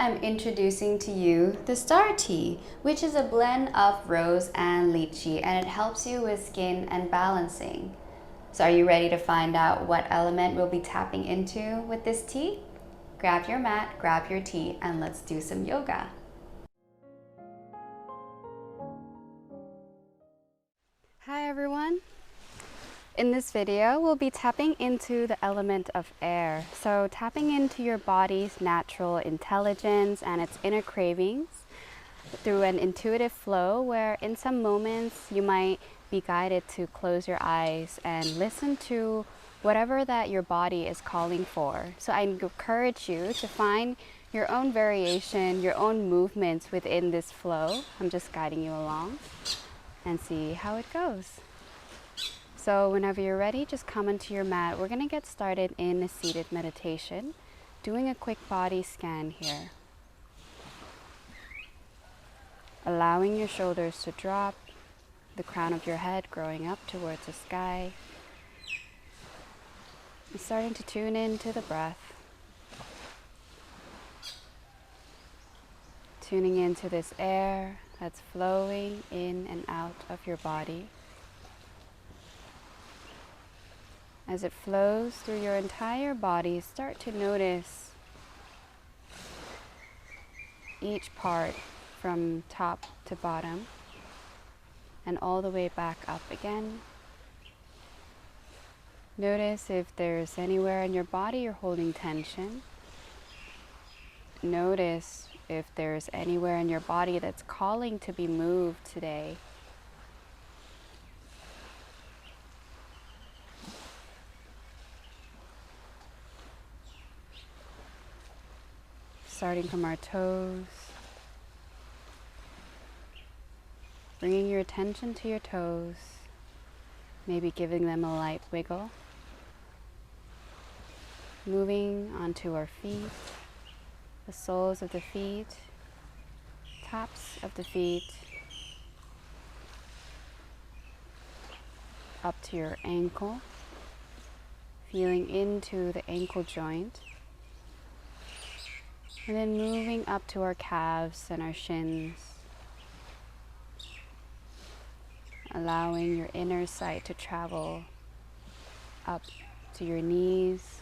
I'm introducing to you the Star Tea, which is a blend of rose and lychee, and it helps you with skin and balancing. So are you ready to find out what element we'll be tapping into with this tea? Grab your mat, grab your tea, and let's do some yoga. Hi everyone. In this video, we'll be tapping into the element of air. So tapping into your body's natural intelligence and its inner cravings through an intuitive flow where in some moments you might be guided to close your eyes and listen to whatever that your body is calling for. So I encourage you to find your own variation, your own movements within this flow. I'm just guiding you along and see how it goes. So whenever you're ready, just come onto your mat. We're going to get started in a seated meditation, doing a quick body scan here. Allowing your shoulders to drop, the crown of your head growing up towards the sky. And starting to tune into the breath. Tuning into this air that's flowing in and out of your body. As it flows through your entire body, start to notice each part from top to bottom and all the way back up again. Notice if there's anywhere in your body you're holding tension. Notice if there's anywhere in your body that's calling to be moved today. Starting from our toes, bringing your attention to your toes, maybe giving them a light wiggle, moving onto our feet, the soles of the feet, tops of the feet, up to your ankle, feeling into the ankle joint. And then moving up to our calves and our shins, allowing your inner sight to travel up to your knees,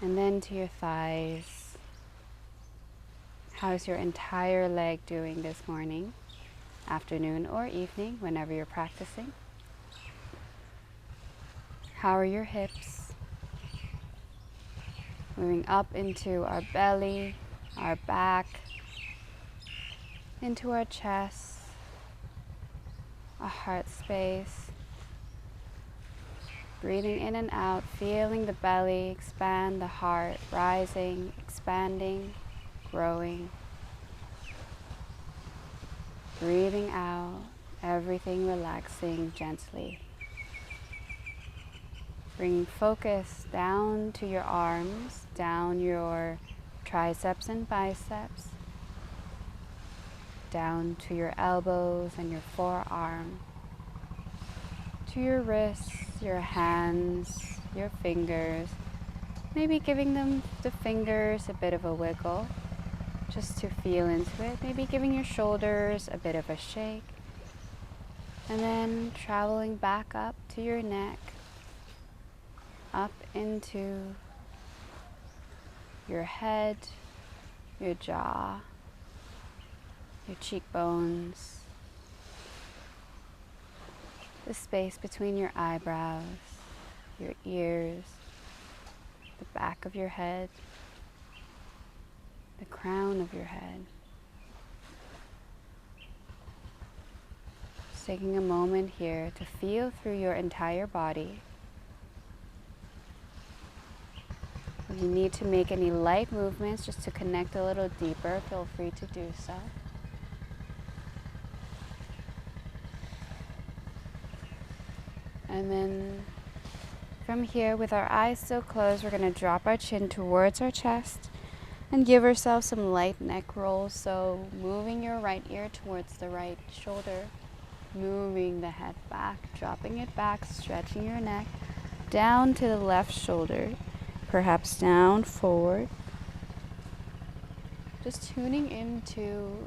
and then to your thighs. How's your entire leg doing this morning, afternoon, or evening, whenever you're practicing? How are your hips? Moving up into our belly, our back, into our chest, our heart space. Breathing in and out, feeling the belly expand, the heart rising, expanding, growing. Breathing out, everything relaxing gently. Bring focus down to your arms, down your triceps and biceps, down to your elbows and your forearm, to your wrists, your hands, your fingers, maybe giving them the fingers a bit of a wiggle, just to feel into it, maybe giving your shoulders a bit of a shake, and then traveling back up to your neck, up into your head, your jaw, your cheekbones, the space between your eyebrows, your ears, the back of your head, the crown of your head. Just taking a moment here to feel through your entire body. If you need to make any light movements just to connect a little deeper, feel free to do so. And then from here, with our eyes still closed, we're going to drop our chin towards our chest and give ourselves some light neck rolls. So moving your right ear towards the right shoulder, moving the head back, dropping it back, stretching your neck down to the left shoulder, perhaps down, forward, Just tuning into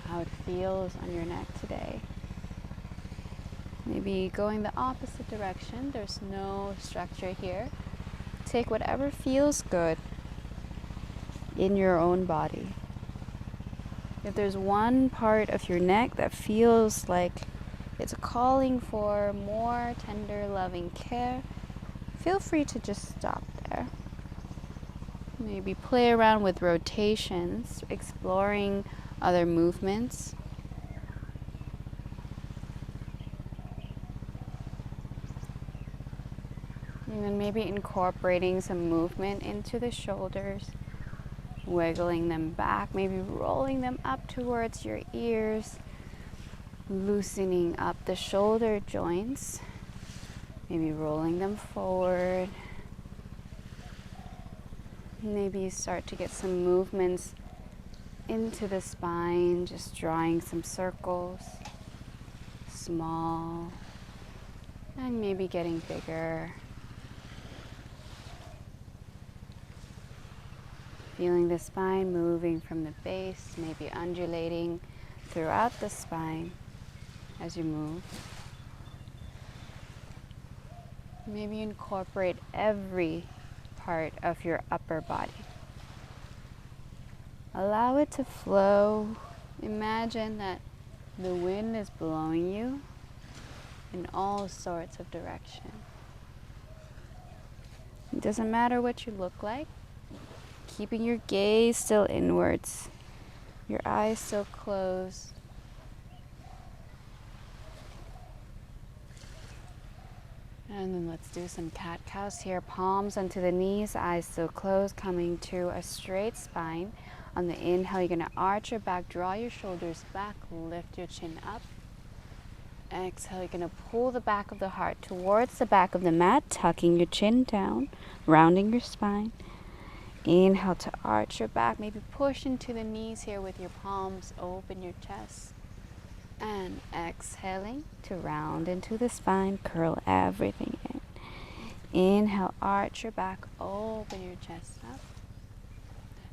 how it feels on your neck today. Maybe going the opposite direction. There's no structure here. Take whatever feels good in your own body. If there's one part of your neck that feels like it's calling for more tender, loving care, feel free to just stop there. Maybe play around with rotations, exploring other movements. And then maybe incorporating some movement into the shoulders, wiggling them back, maybe rolling them up towards your ears, loosening up the shoulder joints, maybe rolling them forward. Maybe you start to get some movements into the spine, just drawing some circles, small, and maybe getting bigger. Feeling the spine moving from the base, maybe undulating throughout the spine as you move. Maybe incorporate every part of your upper body. Allow it to flow. Imagine that the wind is blowing you in all sorts of directions. It doesn't matter what you look like. Keeping your gaze still inwards, your eyes still closed. And then let's do some cat-cows here. Palms onto the knees, eyes still closed, coming to a straight spine. On the inhale, you're gonna arch your back, draw your shoulders back, lift your chin up. Exhale, you're gonna pull the back of the heart towards the back of the mat, tucking your chin down, rounding your spine. Inhale to arch your back, maybe push into the knees here with your palms, open your chest. And exhaling to round into the spine, curl everything in. Inhale, arch your back, open your chest up.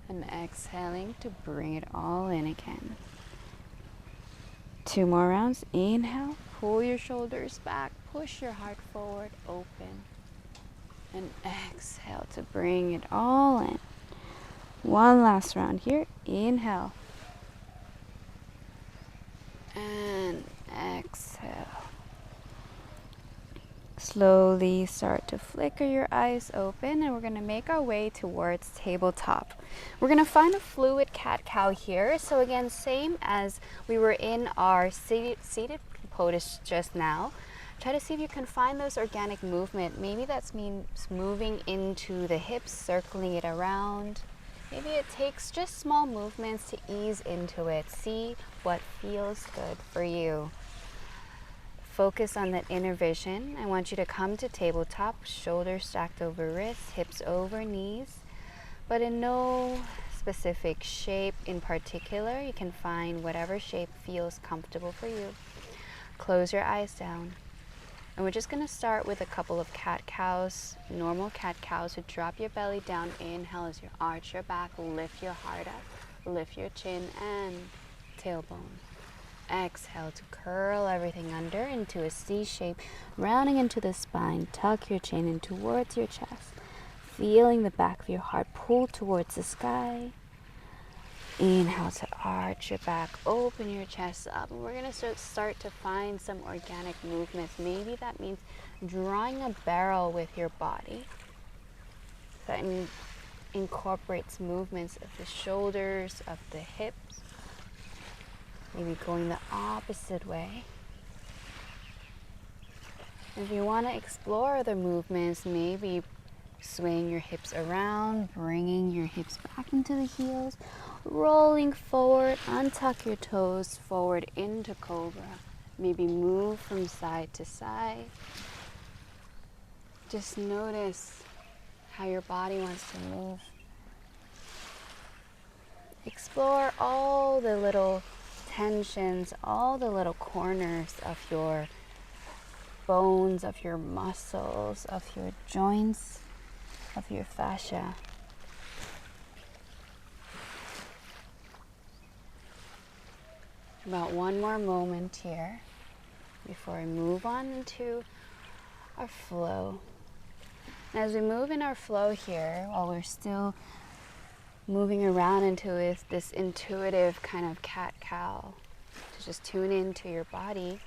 And exhaling to bring it all in again. 2 more rounds. Inhale, pull your shoulders back, push your heart forward, open. And exhale to bring it all in. 1 last round here. Inhale. And exhale. Slowly start to flicker your eyes open, and we're going to make our way towards tabletop. We're going to find a fluid cat-cow here. So again, same as we were in our seated pose just now. Try to see if you can find those organic movement. Maybe that means moving into the hips, circling it around. Maybe it takes just small movements to ease into it. See what feels good for you. Focus on that inner vision. I want you to come to tabletop, shoulders stacked over wrists, hips over knees, but in no specific shape in particular. You can find whatever shape feels comfortable for you. Close your eyes down. And we're just going to start with a couple of cat-cows, normal cat-cows. So drop your belly down, inhale as you arch your back, lift your heart up, lift your chin and tailbone. Exhale to curl everything under into a C shape, rounding into the spine. Tuck your chin in towards your chest, feeling the back of your heart pull towards the sky. Inhale to arch your back, open your chest up. And we're going to start to find some organic movements. Maybe that means drawing a barrel with your body. That incorporates movements of the shoulders, of the hips. Maybe going the opposite way. If you want to explore other movements, maybe swaying your hips around, bringing your hips back into the heels, rolling forward, untuck your toes, forward into cobra. Maybe move from side to side. Just notice how your body wants to move. Explore all the little tensions, all the little corners of your bones, of your muscles, of your joints, of your fascia. About one more moment here before we move on into our flow. And as we move in our flow here, while we're still moving around into this intuitive kind of cat-cow, to just tune into your body.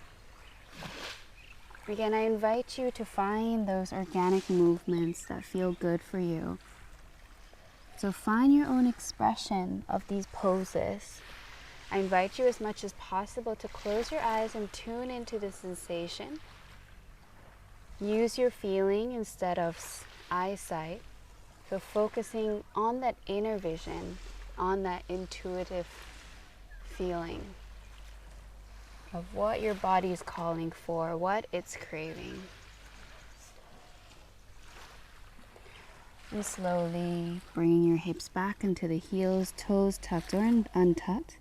Again, I invite you to find those organic movements that feel good for you. So find your own expression of these poses. I invite you as much as possible to close your eyes and tune into the sensation. Use your feeling instead of eyesight. So focusing on that inner vision, on that intuitive feeling of what your body is calling for, what it's craving. And slowly bringing your hips back into the heels, toes tucked or untucked.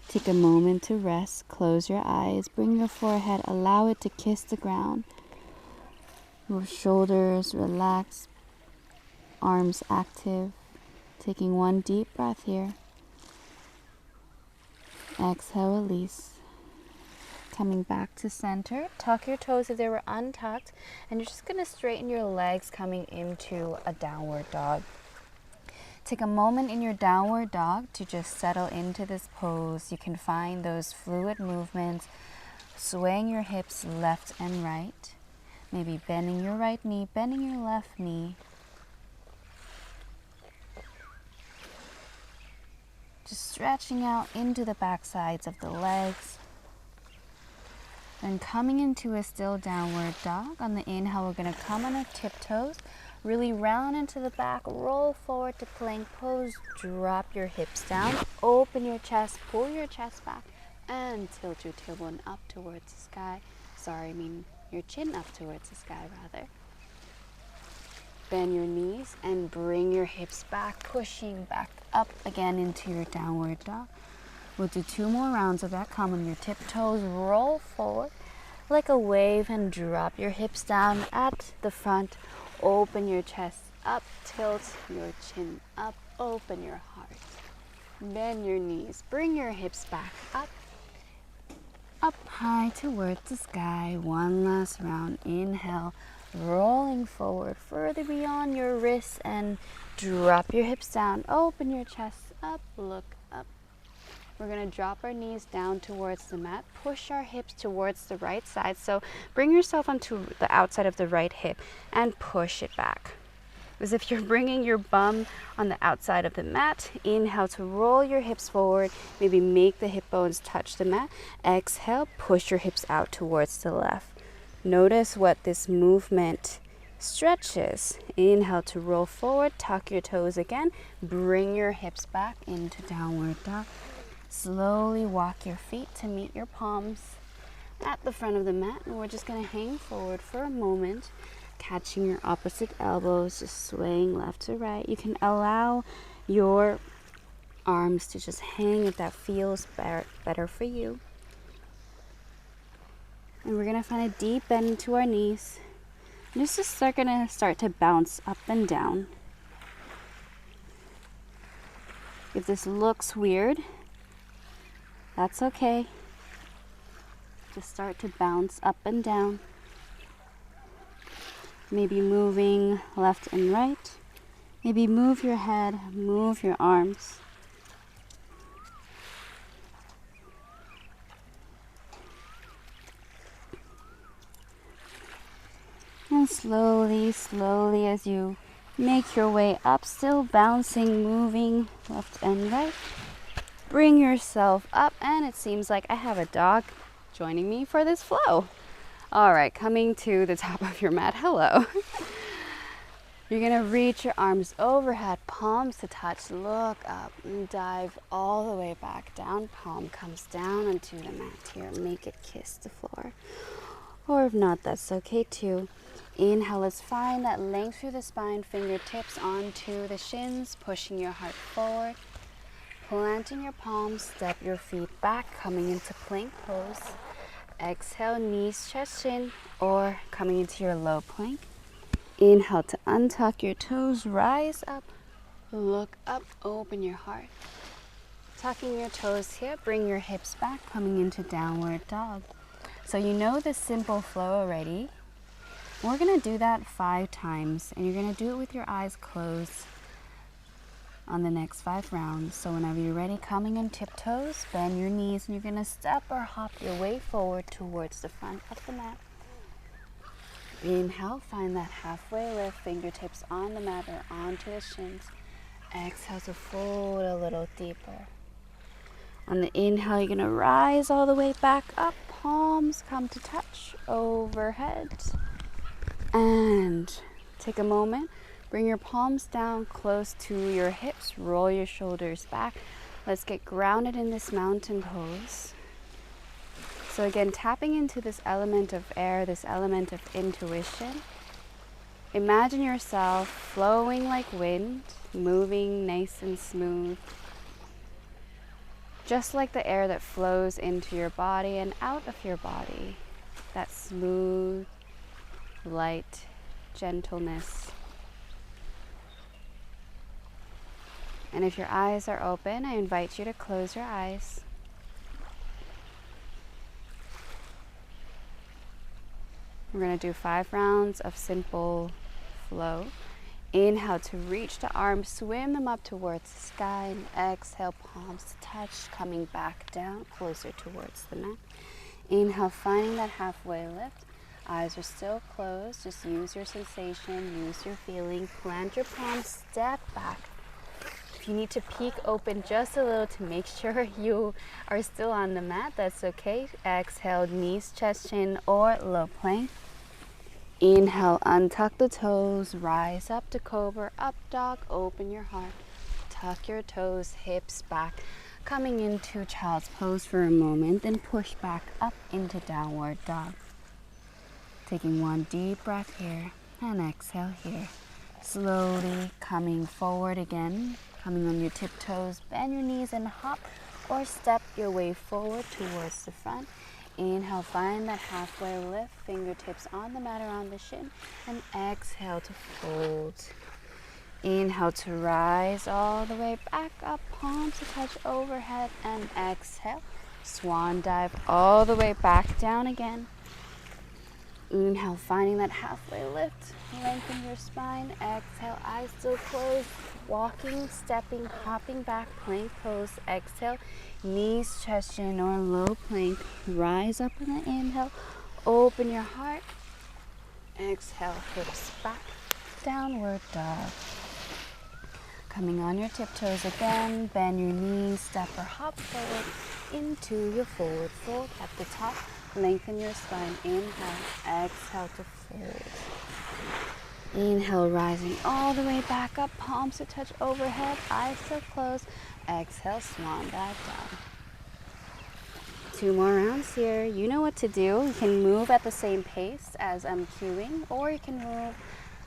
Take a moment to rest, close your eyes, bring your forehead, allow it to kiss the ground. Your shoulders relax, arms active. Taking one deep breath here. Exhale, release. Coming back to center, tuck your toes if they were untucked, and you're just going to straighten your legs coming into a downward dog. Take a moment in your downward dog to just settle into this pose. You can find those fluid movements, swaying your hips left and right, maybe bending your right knee, bending your left knee. Just stretching out into the back sides of the legs. Then coming into a still downward dog. On the inhale, we're going to come on our tiptoes, really round into the back, roll forward to plank pose, drop your hips down, open your chest, pull your chest back, and tilt your tailbone up towards the sky. Your chin up towards the sky rather. Bend your knees and bring your hips back, pushing back up again into your downward dog. We'll do 2 more rounds of that. Come on your tiptoes, roll forward like a wave and drop your hips down at the front. Open your chest up, tilt your chin up, open your heart. Bend your knees, bring your hips back up high towards the sky. One last round. Inhale, rolling forward further beyond your wrists and drop your hips down. Open your chest up, look up. We're going to drop our knees down towards the mat, push our hips towards the right side. So bring yourself onto the outside of the right hip and push it back. As if you're bringing your bum on the outside of the mat. Inhale to roll your hips forward, maybe make the hip bones touch the mat. Exhale, push your hips out towards the left. Notice what this movement stretches. Inhale to roll forward, tuck your toes again, bring your hips back into downward dog. Slowly walk your feet to meet your palms at the front of the mat, and we're just going to hang forward for a moment, catching your opposite elbows, just swaying left to right. You can allow your arms to just hang if that feels better for you. And we're going to find a deep bend into our knees. And this is going to start to bounce up and down. If this looks weird, that's okay. Just start to bounce up and down. Maybe moving left and right. Maybe move your head, move your arms. And slowly as you make your way up, still bouncing, moving left and right. Bring yourself up, and it seems like I have a dog joining me for this flow. All right, coming to the top of your mat, hello. You're gonna reach your arms overhead, palms to touch, look up, and dive all the way back down. Palm comes down onto the mat here, make it kiss the floor. Or if not, that's okay too. Inhale, let's find that length through the spine, fingertips onto the shins, pushing your heart forward. Planting your palms, step your feet back, coming into plank pose. Exhale, knees, chest, chin, or coming into your low plank. Inhale to untuck your toes, rise up, look up, open your heart. Tucking your toes here, bring your hips back, coming into downward dog. So you know the simple flow already. We're gonna do that 5 times, and you're gonna do it with your eyes closed on the next 5 rounds. So whenever you're ready, coming in tiptoes, bend your knees, and you're gonna step or hop your way forward towards the front of the mat. Inhale, find that halfway lift, fingertips on the mat or onto the shins. Exhale to fold a little deeper. On the inhale, you're gonna rise all the way back up, palms come to touch overhead. And take a moment, bring your palms down close to your hips, roll your shoulders back. Let's get grounded in this mountain pose. So again, tapping into this element of air, this element of intuition. Imagine yourself flowing like wind, moving nice and smooth. Just like the air that flows into your body and out of your body. That smooth, light gentleness. And if your eyes are open, I invite you to close your eyes. We're going to do 5 rounds of simple flow. Inhale to reach the arms, swim them up towards the sky, and exhale, palms to touch, coming back down, closer towards the mat. Inhale, finding that halfway lift. Eyes are still closed, just use your sensation, use your feeling, plant your palms, step back. If you need to peek open just a little to make sure you are still on the mat, that's okay. Exhale, knees, chest, chin, or low plank. Inhale, untuck the toes, rise up to cobra, up dog, open your heart. Tuck your toes, hips back, coming into child's pose for a moment, then push back up into downward dog. Taking one deep breath here, and exhale here. Slowly coming forward again, coming on your tiptoes, bend your knees and hop or step your way forward towards the front. Inhale, find that halfway lift, fingertips on the mat or on the shin, and exhale to fold. Inhale to rise all the way back up, palms to touch overhead, and exhale. Swan dive all the way back down again. Inhale, finding that halfway lift, lengthen your spine. Exhale, eyes still closed, walking, stepping, hopping back, plank pose. Exhale, knees, chest, chin, or low plank. Rise up on the inhale, open your heart. Exhale, hips back, downward dog. Coming on your tiptoes again, bend your knees, step or hop forward into your forward fold at the top. Lengthen your spine, inhale, exhale to fold. Inhale, rising all the way back up, palms to touch overhead, eyes still closed. Exhale, swan dive down. 2 more rounds here. You know what to do. You can move at the same pace as I'm cueing, or you can move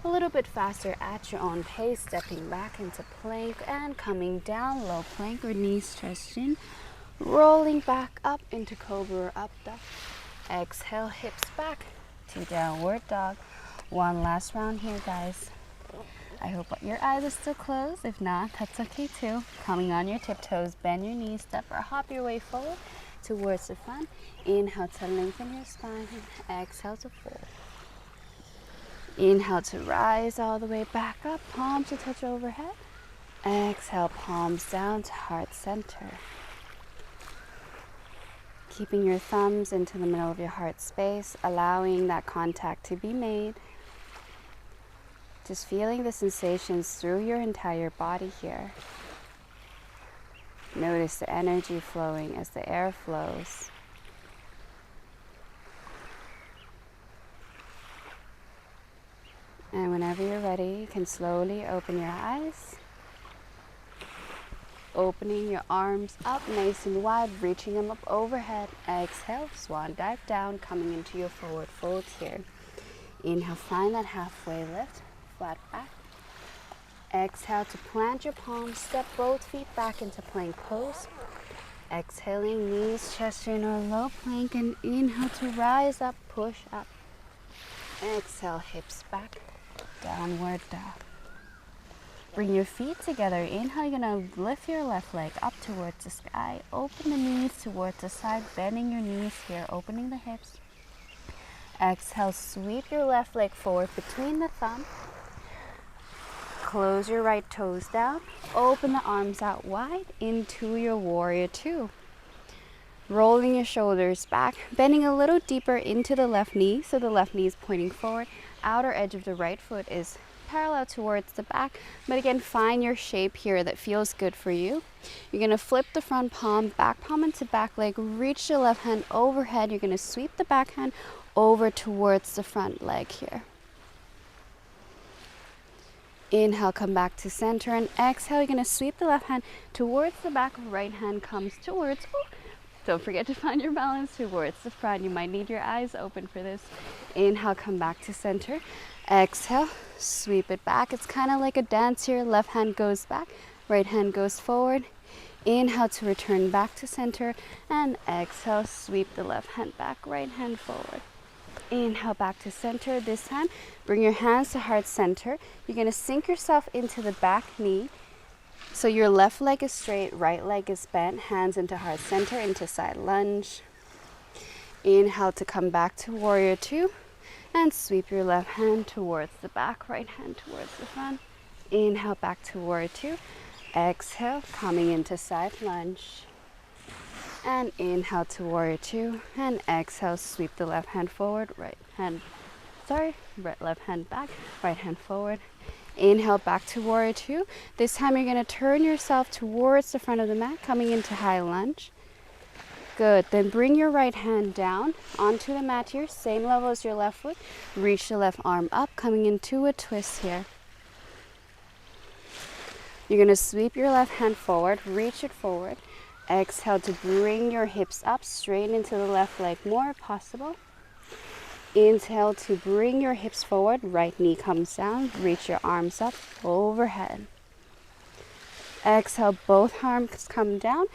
a little bit faster at your own pace, stepping back into plank and coming down, low plank or knees, chest, chin. Rolling back up into cobra or up dog. Exhale, hips back to downward dog. 1 last round here, guys. I hope your eyes are still closed. If not, that's okay too. Coming on your tiptoes, bend your knees, step or hop your way forward towards the front. Inhale to lengthen your spine. Exhale to fold. Inhale to rise all the way back up, palms to touch overhead. Exhale, palms down to heart center. Keeping your thumbs into the middle of your heart space, allowing that contact to be made. Just feeling the sensations through your entire body here. Notice the energy flowing as the air flows. And whenever you're ready, you can slowly open your eyes. Opening your arms up nice and wide, reaching them up overhead. Exhale, swan dive down, coming into your forward fold here. Inhale, find that halfway lift, flat back. Exhale to plant your palms, step both feet back into plank pose. Exhaling, knees, chest, chin, or low plank, and inhale to rise up, push up. Exhale, hips back, downward dog. Bring your feet together. Inhale, you're gonna lift your left leg up towards the sky. Open the knees towards the side, bending your knees here, opening the hips. Exhale, sweep your left leg forward between the thumb. Close your right toes down. Open the arms out wide into your warrior two. Rolling your shoulders back, bending a little deeper into the left knee, so the left knee is pointing forward. Outer edge of the right foot is parallel towards the back, but again, find your shape here that feels good for you. You're gonna flip the front palm, back palm into back leg, reach the left hand overhead. You're gonna sweep the back hand over towards the front leg here. Inhale, come back to center, and exhale, you're gonna sweep the left hand towards the back, right hand comes towards, don't forget to find your balance towards the front. You might need your eyes open for this. Inhale, come back to center. Exhale, sweep it back. It's kind of like a dance here. Left hand goes back, right hand goes forward. Inhale to return back to center, and exhale, sweep the left hand back, right hand forward. Inhale back to center. This time, bring your hands to heart center. You're gonna sink yourself into the back knee. So your left leg is straight, right leg is bent, hands into heart center, into side lunge. Inhale to come back to warrior two. And sweep your left hand towards the back, right hand towards the front. Inhale back to warrior two. Exhale, coming into side lunge. And inhale to warrior two. And exhale, sweep the left hand forward, left hand back, right hand forward. Inhale back to warrior two. This time you're gonna turn yourself towards the front of the mat, coming into high lunge. Good, then bring your right hand down onto the mat here, same level as your left foot. Reach the left arm up, coming into a twist here. You're gonna sweep your left hand forward, reach it forward. Exhale to bring your hips up, straighten into the left leg more if possible. Inhale to bring your hips forward, right knee comes down, reach your arms up overhead. Exhale, both arms come down.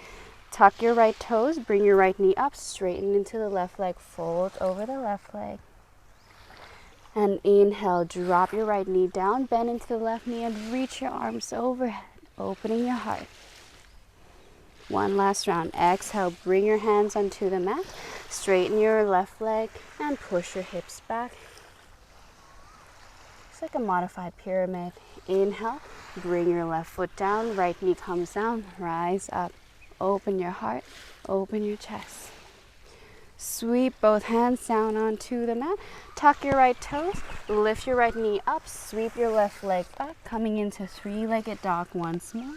Tuck your right toes, bring your right knee up, straighten into the left leg, fold over the left leg. And inhale, drop your right knee down, bend into the left knee and reach your arms overhead, opening your heart. One last round. Exhale, bring your hands onto the mat, straighten your left leg and push your hips back. It's like a modified pyramid. Inhale, bring your left foot down, right knee comes down, rise up. Open your heart, open your chest. Sweep both hands down onto the mat. Tuck your right toes, lift your right knee up, sweep your left leg back, coming into three-legged dog once more.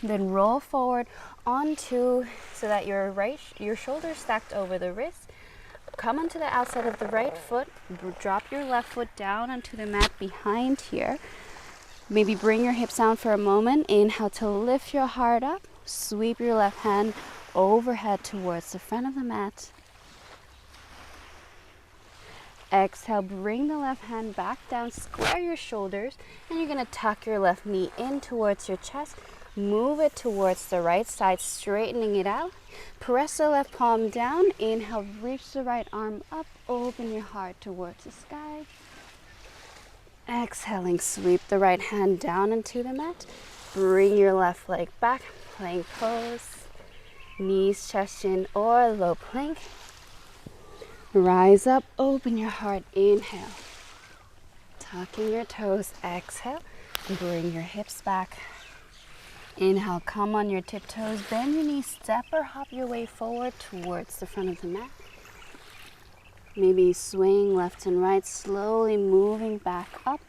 Then roll forward onto, so that your shoulder stacked over the wrist. Come onto the outside of the right foot, drop your left foot down onto the mat behind here. Maybe bring your hips down for a moment. Inhale to lift your heart up. Sweep your left hand overhead towards the front of the mat. Exhale, bring the left hand back down, square your shoulders, and you're gonna tuck your left knee in towards your chest. Move it towards the right side, straightening it out. Press the left palm down. Inhale, reach the right arm up, open your heart towards the sky. Exhaling, sweep the right hand down into the mat. Bring your left leg back, plank pose. Knees, chest, chin, or low plank. Rise up, open your heart, inhale. Tucking your toes, exhale. Bring your hips back. Inhale, come on your tiptoes, bend your knees, step or hop your way forward towards the front of the mat. Maybe swing left and right, slowly moving back up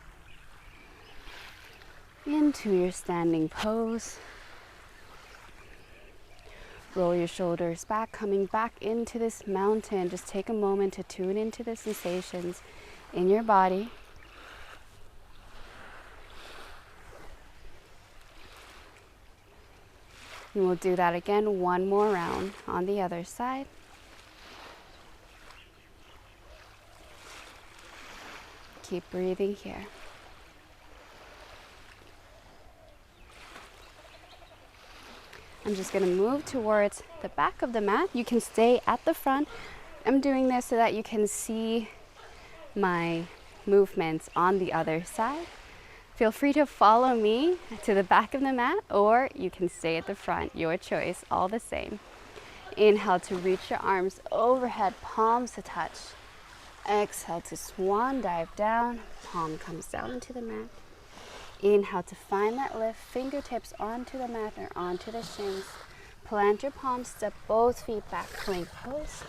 into your standing pose. Roll your shoulders back, coming back into this mountain. Just take a moment to tune into the sensations in your body. And we'll do that again, one more round on the other side. Keep breathing here. I'm just going to move towards the back of the mat. You can stay at the front. I'm doing this so that you can see my movements on the other side. Feel free to follow me to the back of the mat, or you can stay at the front, your choice, all the same. Inhale to reach your arms overhead, palms to touch. Exhale to swan dive down, palm comes down into the mat. Inhale to find that lift, fingertips onto the mat or onto the shins. Plant your palms, step both feet back, plank pose.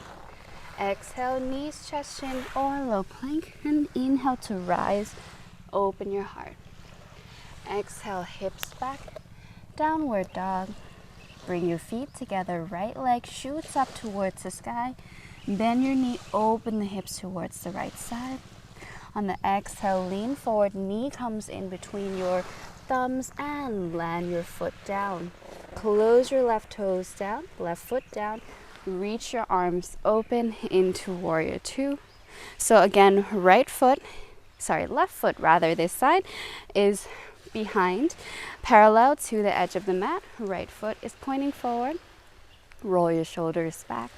Exhale, knees, chest, chin, or low plank. And inhale to rise, open your heart. Exhale, hips back, downward dog. Bring your feet together, right leg shoots up towards the sky. Bend your knee, open the hips towards the right side. On the exhale, lean forward, knee comes in between your thumbs and land your foot down. Close your left toes down, left foot down. Reach your arms open into warrior two. So again, left foot this side is behind, parallel to the edge of the mat. Right foot is pointing forward. Roll your shoulders back.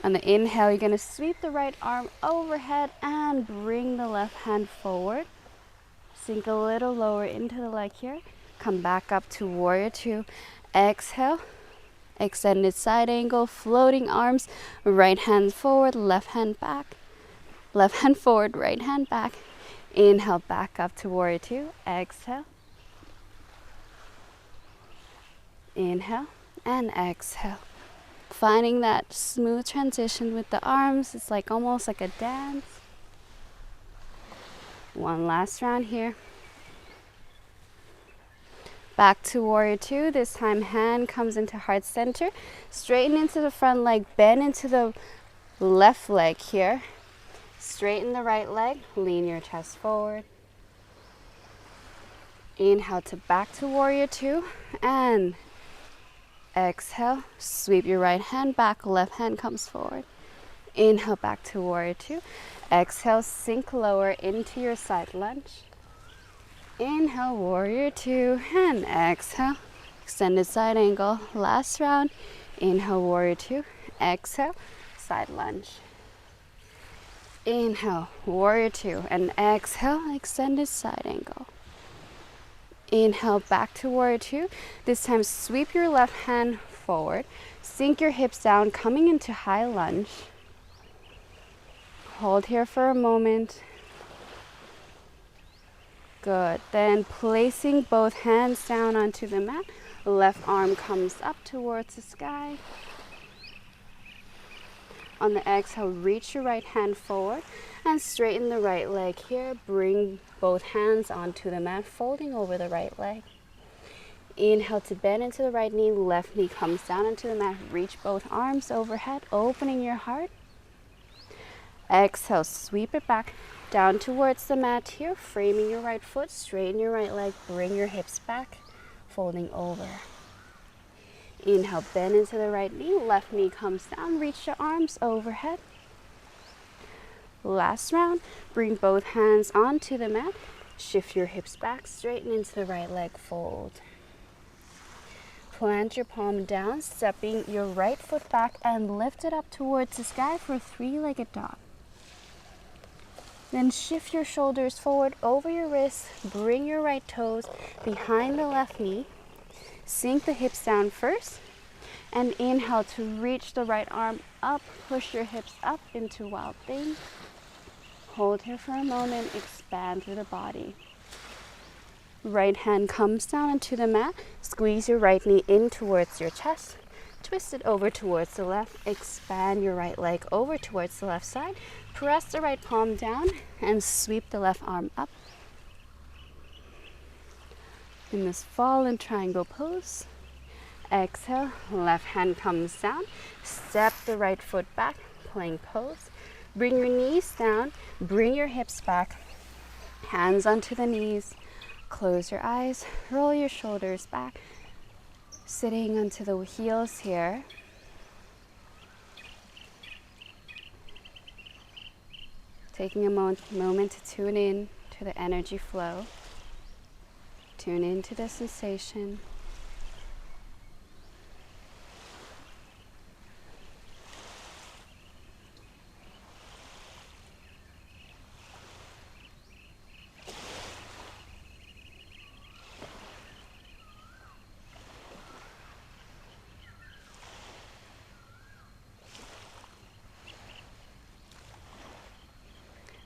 On the inhale, you're going to sweep the right arm overhead and bring the left hand forward. Sink a little lower into the leg here. Come back up to warrior two. Exhale, extended side angle, floating arms, right hand forward, left hand back. Left hand forward, right hand back. Inhale, back up to warrior two. Exhale. Inhale and exhale. Finding that smooth transition with the arms. It's like almost like a dance. One last round here. Back to warrior two. This time hand comes into heart center. Straighten into the front leg. Bend into the left leg here. Straighten the right leg. Lean your chest forward. Inhale to back to warrior two. And exhale, sweep your right hand back, left hand comes forward. Inhale back to warrior two. Exhale, sink lower into your side lunge. Inhale, warrior two, and exhale, extended side angle. Last round. Inhale, warrior two. Exhale, side lunge. Inhale, warrior two, and exhale, extended side angle. Inhale, back to warrior two. This time, sweep your left hand forward. Sink your hips down, coming into high lunge. Hold here for a moment. Good. Then placing both hands down onto the mat. Left arm comes up towards the sky. On the exhale, reach your right hand forward and straighten the right leg here. Bring both hands onto the mat, folding over the right leg. Inhale to bend into the right knee. Left knee comes down into the mat. Reach both arms overhead, opening your heart. Exhale, sweep it back down towards the mat here. Framing your right foot, straighten your right leg. Bring your hips back, folding over. Inhale, bend into the right knee. Left knee comes down. Reach your arms overhead. Last round. Bring both hands onto the mat. Shift your hips back. Straighten into the right leg. Fold. Plant your palm down. Stepping your right foot back and lift it up towards the sky for a three-legged dog. Then shift your shoulders forward over your wrists. Bring your right toes behind the left knee. Sink the hips down first, and inhale to reach the right arm up. Push your hips up into wild thing. Hold here for a moment, expand through the body. Right hand comes down into the mat. Squeeze your right knee in towards your chest. Twist it over towards the left. Expand your right leg over towards the left side. Press the right palm down and sweep the left arm up. In this fallen triangle pose, exhale, left hand comes down, step the right foot back, plank pose. Bring your knees down, bring your hips back, hands onto the knees, close your eyes, roll your shoulders back, sitting onto the heels here. Taking a moment to tune in to the energy flow. Tune into the sensation.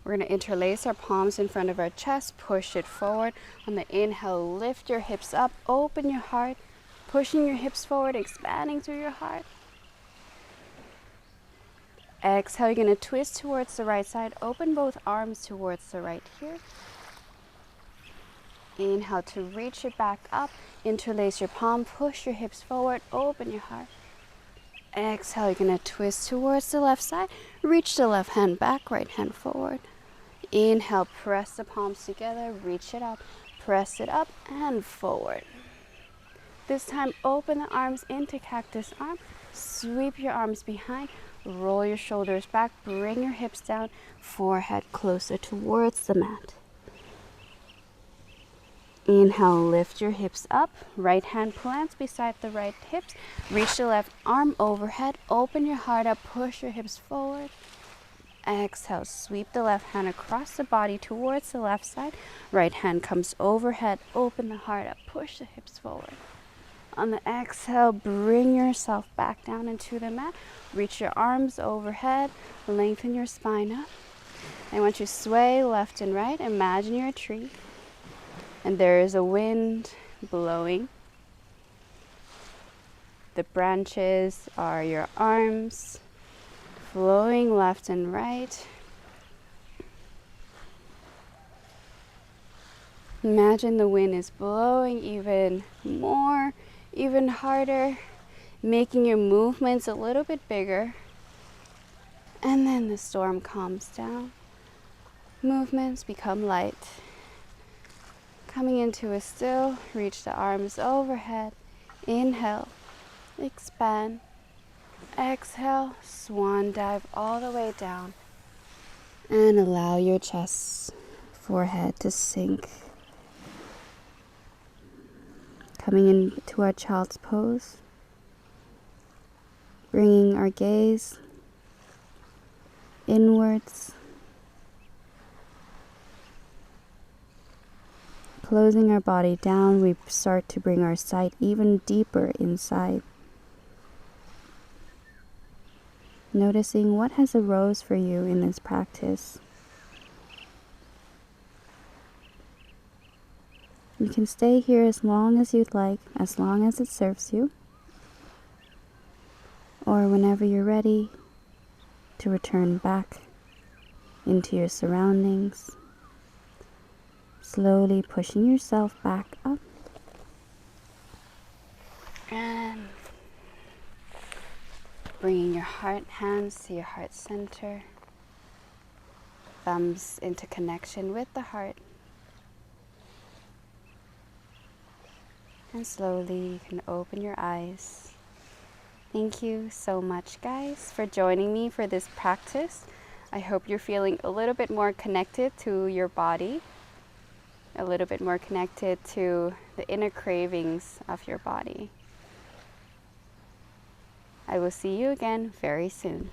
We're going to interlace our palms in front of our chest, push it forward. On the inhale, lift your hips up, open your heart, pushing your hips forward, expanding through your heart. Exhale, you're going to twist towards the right side, open both arms towards the right here. Inhale to reach it back up, interlace your palm, push your hips forward, open your heart. Exhale, you're going to twist towards the left side, reach the left hand back, right hand forward. Inhale, press the palms together, reach it up, press it up and forward. This time, open the arms into cactus arm, sweep your arms behind, roll your shoulders back, bring your hips down, forehead closer towards the mat. Inhale, lift your hips up, right hand plants beside the right hips, reach the left arm overhead, open your heart up, push your hips forward. Exhale, sweep the left hand across the body towards the left side. Right hand comes overhead, open the heart up, push the hips forward. On the exhale, bring yourself back down into the mat. Reach your arms overhead, lengthen your spine up. I want you to sway left and right. Imagine you're a tree and there is a wind blowing. The branches are your arms, flowing left and right. Imagine the wind is blowing even more, even harder, making your movements a little bit bigger. And then the storm calms down. Movements become light. Coming into a still, reach the arms overhead. Inhale, expand. Exhale, swan dive all the way down. And allow your chest, forehead to sink. Coming into our child's pose. Bringing our gaze inwards. Closing our body down, we start to bring our sight even deeper inside. Noticing what has arose for you in this practice. You can stay here as long as you'd like, as long as it serves you. Or whenever you're ready to return back into your surroundings. Slowly pushing yourself back up. And bringing your hands to your heart center. Thumbs into connection with the heart. And slowly you can open your eyes. Thank you so much, guys, for joining me for this practice. I hope you're feeling a little bit more connected to your body, a little bit more connected to the inner cravings of your body. I will see you again very soon.